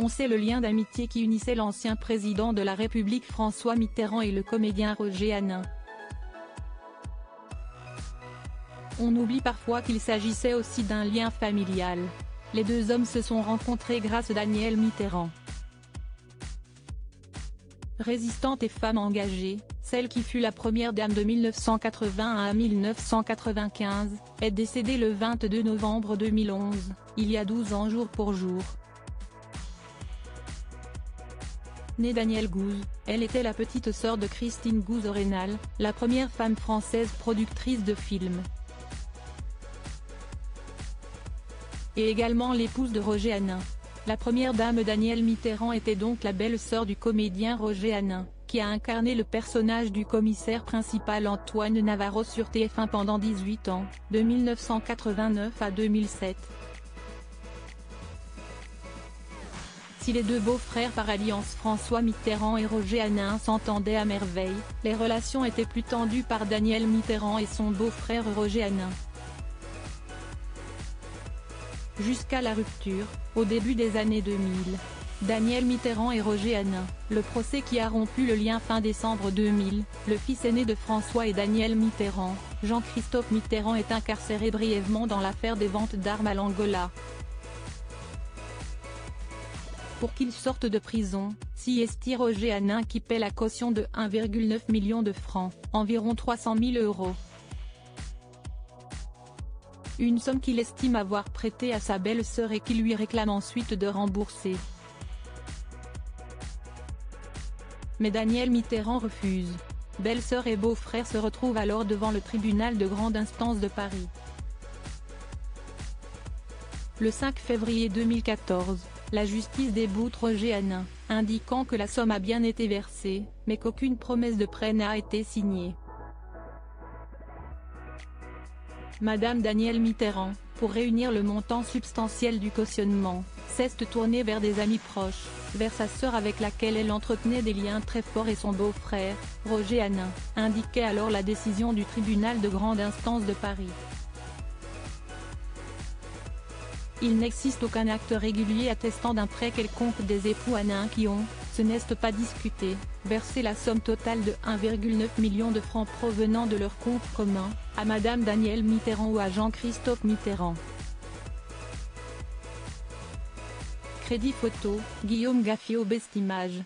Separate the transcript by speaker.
Speaker 1: On sait le lien d'amitié qui unissait l'ancien président de la République François Mitterrand et le comédien Roger Hanin. On oublie parfois qu'il s'agissait aussi d'un lien familial. Les deux hommes se sont rencontrés grâce à Danielle Mitterrand. Résistante et femme engagée, celle qui fut la première dame de 1980 à 1995, est décédée le 22 novembre 2011, il y a 12 ans jour pour jour. Née Danielle Gouze, elle était la petite sœur de Christine Gouze-Raynal, la première femme française productrice de films. Et également l'épouse de Roger Hanin. La première dame Danielle Mitterrand était donc la belle-sœur du comédien Roger Hanin, qui a incarné le personnage du commissaire principal Antoine Navarro sur TF1 pendant 18 ans, de 1989 à 2007. Si les deux beaux-frères par alliance François Mitterrand et Roger Hanin s'entendaient à merveille, les relations étaient plus tendues par Danielle Mitterrand et son beau-frère Roger Hanin. Jusqu'à la rupture, au début des années 2000. Danielle Mitterrand et Roger Hanin, le procès qui a rompu le lien fin décembre 2000, le fils aîné de François et Danielle Mitterrand, Jean-Christophe Mitterrand est incarcéré brièvement dans l'affaire des ventes d'armes à l'Angola. Pour qu'il sorte de prison, siesti Roger Hanin qui paie la caution de 1,9 million de francs, environ 300 000 €. Une somme qu'il estime avoir prêtée à sa belle-sœur et qu'il lui réclame ensuite de rembourser. Mais Danielle Mitterrand refuse. Belle-sœur et beau-frère se retrouvent alors devant le tribunal de grande instance de Paris. Le 5 février 2014, la justice déboute Roger Hanin, indiquant que la somme a bien été versée, mais qu'aucune promesse de prêt n'a été signée. Madame Danielle Mitterrand, pour réunir le montant substantiel du cautionnement, s'est tournée vers des amis proches, vers sa sœur avec laquelle elle entretenait des liens très forts et son beau-frère, Roger Hanin, indiquait alors la décision du tribunal de grande instance de Paris. Il n'existe aucun acte régulier attestant d'un prêt quelconque des époux Hanin qui ont, ce n'est pas discuté, versé la somme totale de 1,9 million de francs provenant de leur compte commun, à Madame Danielle Mitterrand ou à Jean-Christophe Mitterrand. Crédit photo, Guillaume Gaffiot Best Image.